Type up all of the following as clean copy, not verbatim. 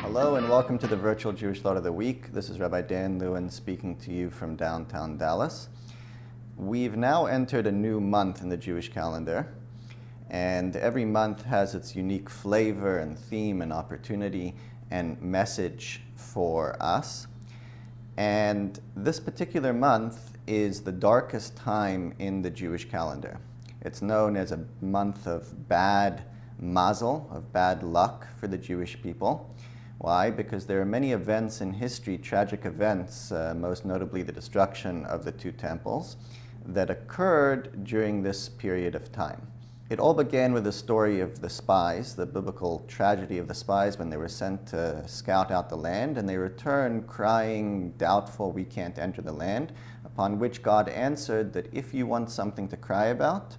Hello and welcome to the Virtual Jewish Thought of the Week. This is Rabbi Lewin speaking to you from downtown Dallas. We've now entered a new month in the Jewish calendar, and every month has its unique flavor and theme and opportunity and message for us. And this particular month is the darkest time in the Jewish calendar. It's known as a month of bad mazel, of bad luck for the Jewish people. Why? Because there are many events in history, tragic events, most notably the destruction of the two temples, that occurred during this period of time. It all began with the story of the spies, the biblical tragedy of the spies when they were sent to scout out the land, and they returned crying, doubtful, we can't enter the land, upon which God answered that if you want something to cry about,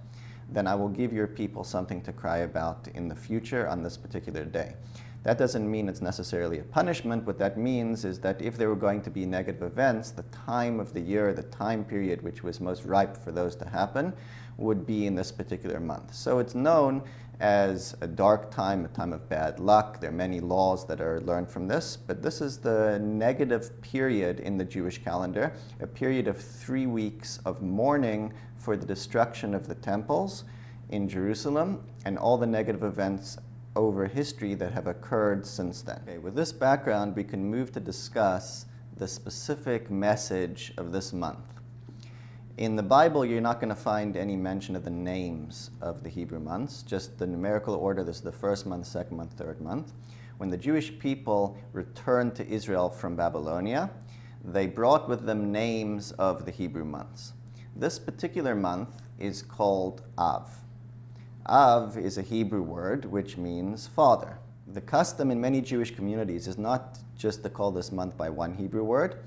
then I will give your people something to cry about in the future on this particular day. That doesn't mean it's necessarily a punishment. What that means is that if there were going to be negative events, the time of the year, the time period which was most ripe for those to happen would be in this particular month. So it's known as a dark time, a time of bad luck. There are many laws that are learned from this, but this is the negative period in the Jewish calendar, a period of 3 weeks of mourning for the destruction of the temples in Jerusalem and all the negative events over history that have occurred since then. Okay, with this background, we can move to discuss the specific message of this month. In the Bible, you're not going to find any mention of the names of the Hebrew months, just the numerical order. This is the first month, second month, third month. When the Jewish people returned to Israel from Babylonia, they brought with them names of the Hebrew months. This particular month is called Av. Av is a Hebrew word which means father. The custom in many Jewish communities is not just to call this month by one Hebrew word,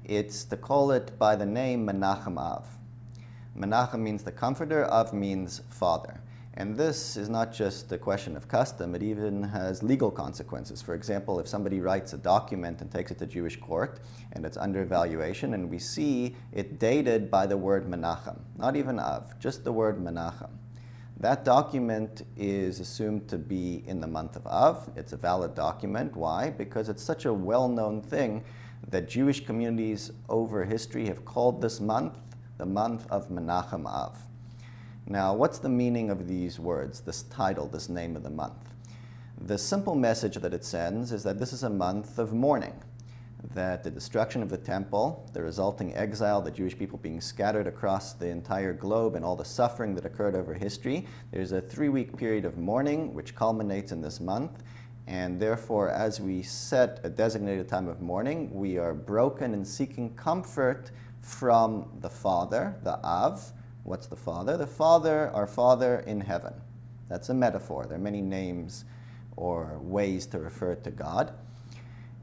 it's to call it by the name Menachem Av. Menachem means the comforter, Av means father. And this is not just a question of custom, it even has legal consequences. For example, if somebody writes a document and takes it to Jewish court and it's under evaluation and we see it dated by the word Menachem, not even Av, just the word Menachem. That document is assumed to be in the month of Av. It's a valid document. Why? Because it's such a well-known thing that Jewish communities over history have called this month the month of Menachem Av. Now, what's the meaning of these words, this title, this name of the month? The simple message that it sends is that this is a month of mourning, that the destruction of the temple, the resulting exile, the Jewish people being scattered across the entire globe and all the suffering that occurred over history, there's a 3-week period of mourning which culminates in this month, and therefore as we set a designated time of mourning, we are broken and seeking comfort from the Father, the Av. What's the Father? The Father, our Father in heaven. That's a metaphor. There are many names or ways to refer to God.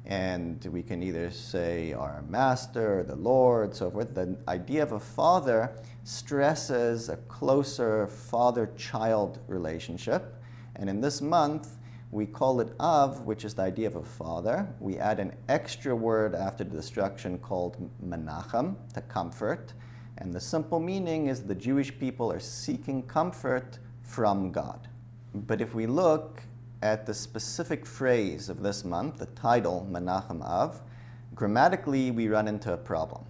And we can either say our Master, the Lord, so forth. The idea of a father stresses a closer father-child relationship. And in this month, we call it Av, which is the idea of a father. We add an extra word after the destruction called Menachem, to comfort. And the simple meaning is the Jewish people are seeking comfort from God. But if we look at the specific phrase of this month, the title, Menachem Av, grammatically we run into a problem.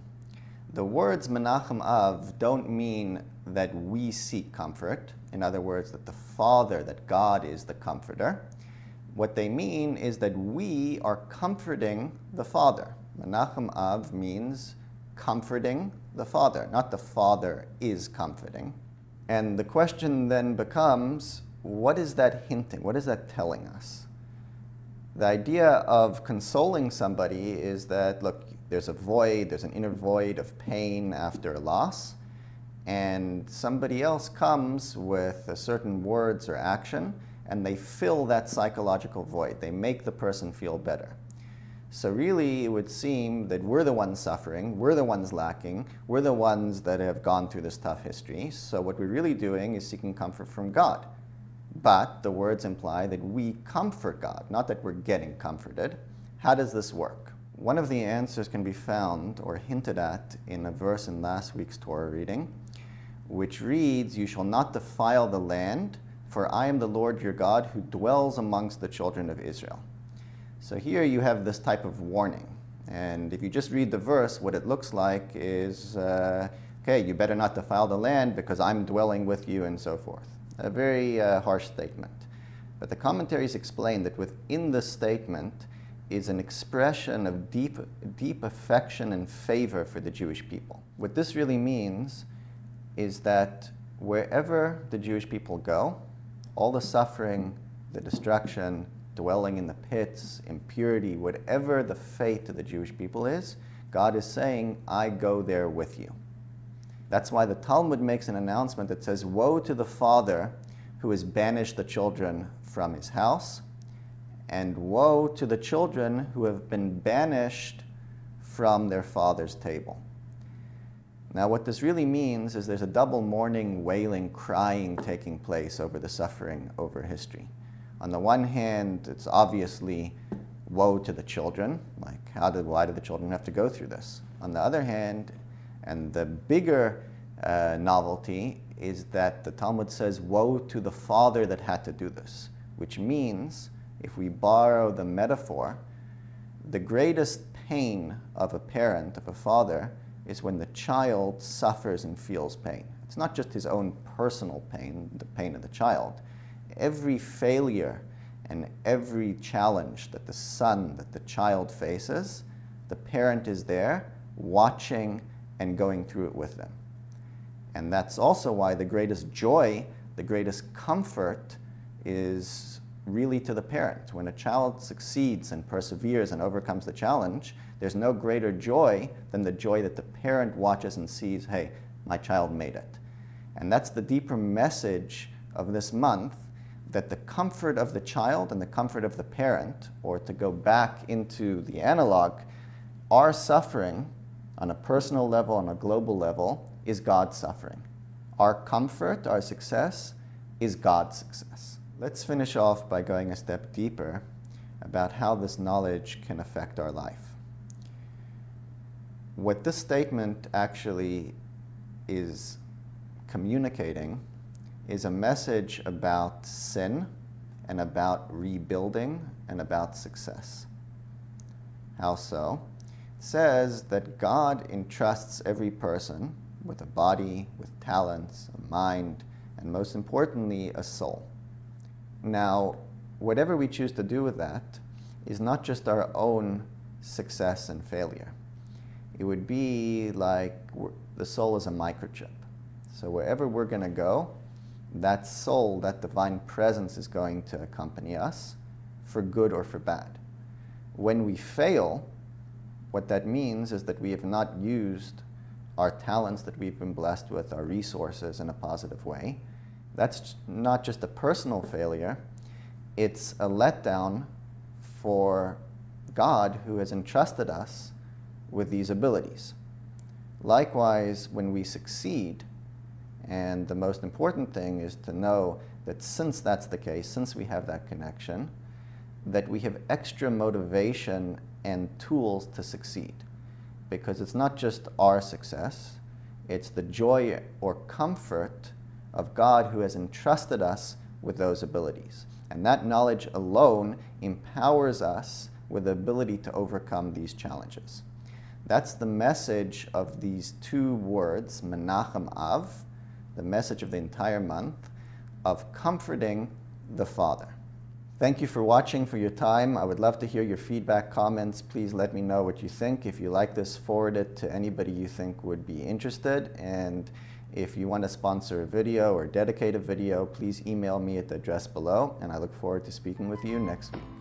The words Menachem Av don't mean that we seek comfort. In other words, that the Father, that God is the comforter. What they mean is that we are comforting the Father. Menachem Av means comforting the Father, not the Father is comforting. And the question then becomes, what is that hinting? What is that telling us? The idea of consoling somebody is that, look, there's a void, there's an inner void of pain after a loss, and somebody else comes with a certain words or action, and they fill that psychological void. They make the person feel better. So really, it would seem that we're the ones suffering, we're the ones lacking, we're the ones that have gone through this tough history. So what we're really doing is seeking comfort from God. But the words imply that we comfort God, not that we're getting comforted. How does this work? One of the answers can be found or hinted at in a verse in last week's Torah reading, which reads, "You shall not defile the land, for I am the Lord your God who dwells amongst the children of Israel." So here you have this type of warning. And if you just read the verse, what it looks like is, okay, you better not defile the land because I'm dwelling with you and so forth. A very harsh statement. But the commentaries explain that within this statement is an expression of deep affection and favor for the Jewish people. What this really means is that wherever the Jewish people go, all the suffering, the destruction, dwelling in the pits, impurity, whatever the fate of the Jewish people is, God is saying, I go there with you. That's why the Talmud makes an announcement that says, woe to the father who has banished the children from his house, and woe to the children who have been banished from their father's table. Now what this really means is there's a double mourning, wailing, crying taking place over the suffering over history. On the one hand, it's obviously woe to the children, like why did the children have to go through this? On the other hand, and the bigger novelty is that the Talmud says woe to the father that had to do this, which means, if we borrow the metaphor, the greatest pain of a parent, of a father, is when the child suffers and feels pain. It's not just his own personal pain, the pain of the child. Every failure and every challenge that the child faces, the parent is there watching and going through it with them. And that's also why the greatest joy, the greatest comfort is really to the parent. When a child succeeds and perseveres and overcomes the challenge, there's no greater joy than the joy that the parent watches and sees, hey, my child made it. And that's the deeper message of this month, that the comfort of the child and the comfort of the parent, or to go back into the analog, our suffering on a personal level, on a global level, is God's suffering. Our comfort, our success, is God's success. Let's finish off by going a step deeper about how this knowledge can affect our life. What this statement actually is communicating is a message about sin and about rebuilding and about success. How so? It says that God entrusts every person with a body, with talents, a mind, and most importantly, a soul. Now, whatever we choose to do with that is not just our own success and failure. It would be like the soul is a microchip. So wherever we're going to go, that soul, that divine presence is going to accompany us for good or for bad. When we fail, what that means is that we have not used our talents that we've been blessed with, our resources, in a positive way. That's not just a personal failure, it's a letdown for God, who has entrusted us with these abilities. Likewise, when we succeed, and the most important thing is to know that since that's the case, since we have that connection, that we have extra motivation and tools to succeed. Because it's not just our success, it's the joy or comfort of God who has entrusted us with those abilities. And that knowledge alone empowers us with the ability to overcome these challenges. That's the message of these two words, Menachem Av, the message of the entire month, of comforting the Father. Thank you for watching, for your time. I would love to hear your feedback, comments. Please let me know what you think. If you like this, forward it to anybody you think would be interested. And if you want to sponsor a video or dedicate a video, please email me at the address below. And I look forward to speaking with you next week.